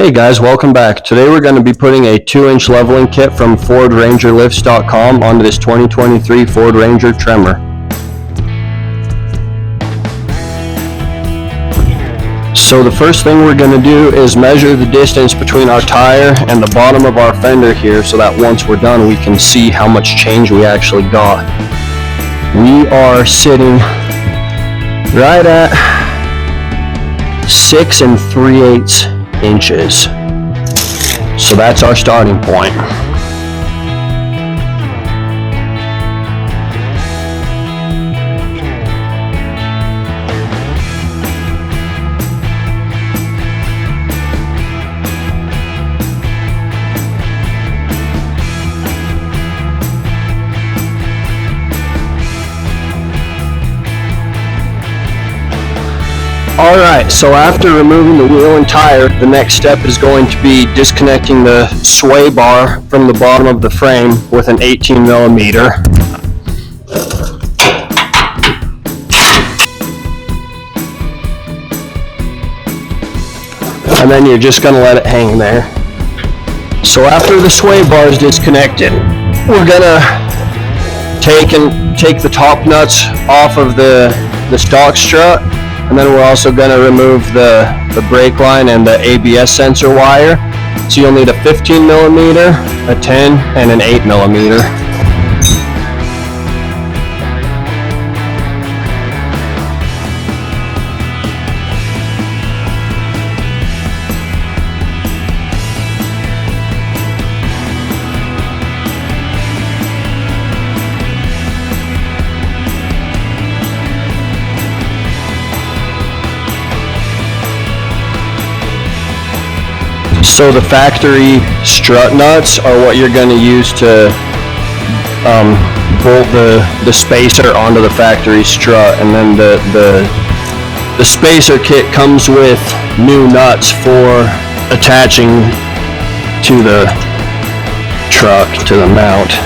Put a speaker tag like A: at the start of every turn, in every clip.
A: Hey guys, welcome back. Today we're going to be putting a 2-inch leveling kit from FordRangerLifts.com onto this 2023 Ford Ranger Tremor. So the first thing we're going to do is measure the distance between our tire and the bottom of our fender here so that once we're done we can see how much change we actually got. We are sitting right at 6 3/8 inches. So that's our starting point. Alright, so after removing the wheel and tire, the next step is going to be disconnecting the sway bar from the bottom of the frame with an 18mm. And then you're just going to let it hang there. So after the sway bar is disconnected, we're going to take the top nuts off of the stock strut. And then we're also going to remove the brake line and the ABS sensor wire. So you'll need a 15mm, a 10, and an 8mm. So the factory strut nuts are what you're going to use to bolt the spacer onto the factory strut, and then the spacer kit comes with new nuts for attaching to the truck, to the mount.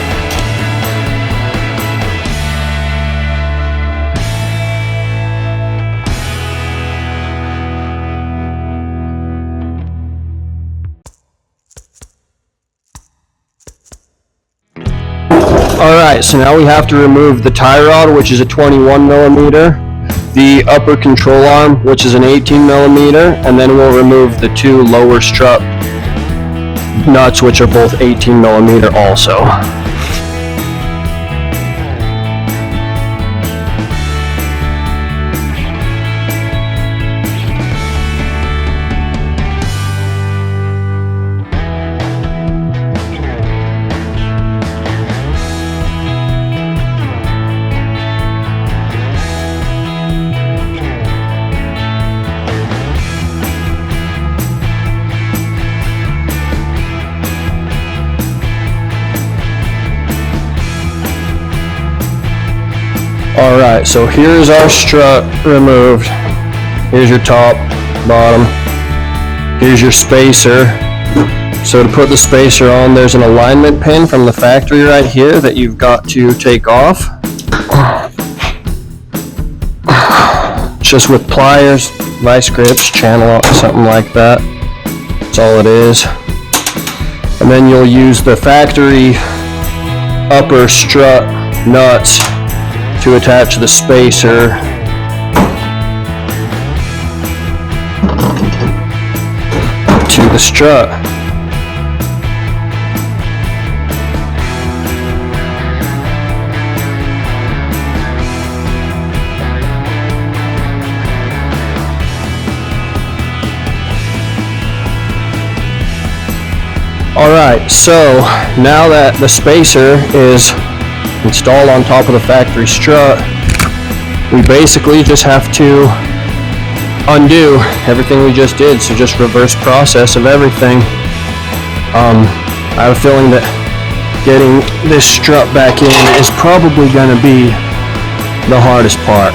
A: Alright, so now we have to remove the tie rod, which is a 21mm, the upper control arm, which is an 18mm, and then we'll remove the two lower strut nuts, which are both 18mm also. Alright, so here's our strut removed. Here's your top, bottom. Here's your spacer. So to put the spacer on, there's an alignment pin from the factory right here that you've got to take off. Just with pliers, vice grips, channel lock, something like that. That's all it is. And then you'll use the factory upper strut nuts to attach the spacer to the strut. Alright, so now that the spacer is installed on top of the factory strut, we basically just have to undo everything we just did, so just reverse process of everything. I have a feeling that getting this strut back in is probably going to be the hardest part.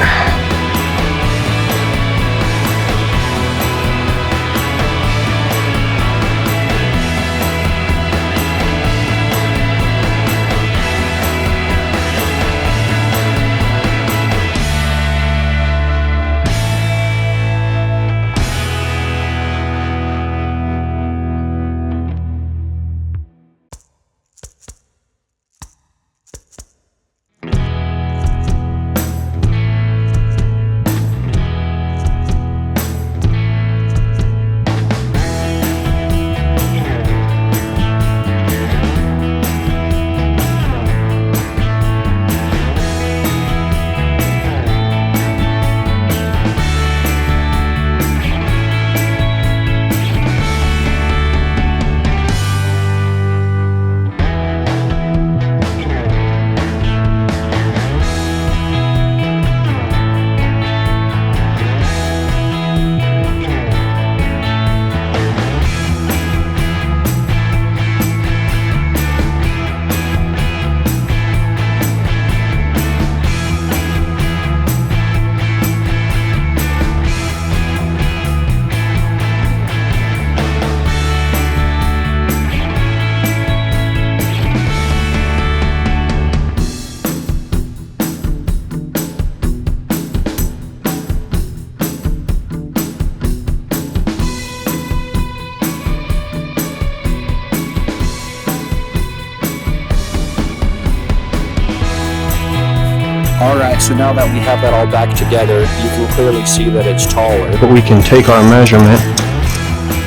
A: So now that we have that all back together, you can clearly see that it's taller. But we can take our measurement.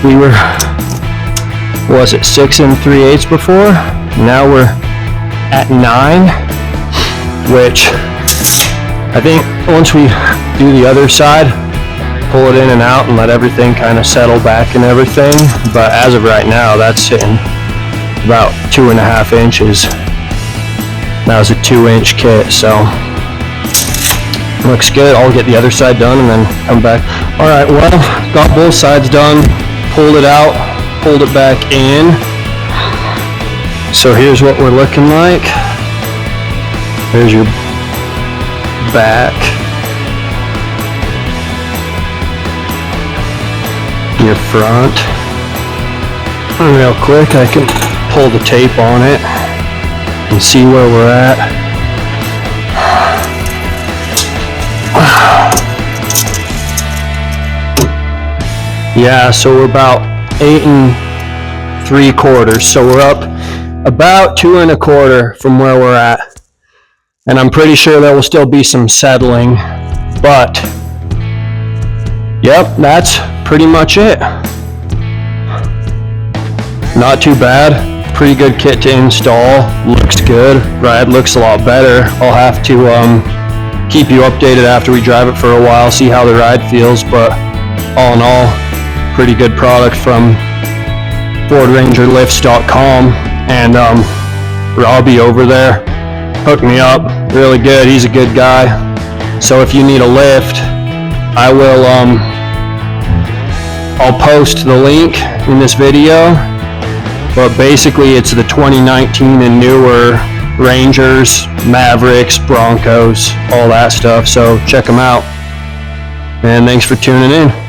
A: We were, was it 6 3/8 before? Now we're at 9, which I think once we do the other side, pull it in and out and let everything kind of settle back and everything. But as of right now, that's sitting about 2.5 inches. That was a 2-inch kit, so looks good. I'll get the other side done and then come back. All right, well, got both sides done, pulled it out, pulled it back in. So here's what we're looking like. There's your back, your front. And real quick, I can pull the tape on it and see where we're at. Yeah, so we're about 8 3/4. So we're up about 2 1/4 from where we're at. And I'm pretty sure there will still be some settling, but yep, that's pretty much it. Not too bad. Pretty good kit to install. Looks good. Ride looks a lot better. I'll have to keep you updated after we drive it for a while, see how the ride feels, but all in all, pretty good product from FordRangerLifts.com, and Robbie over there hooked me up really good. He's a good guy. So if you need a lift, I will I'll post the link in this video, but basically it's the 2019 and newer Rangers, Mavericks, Broncos, all that stuff. So check them out, and thanks for tuning in.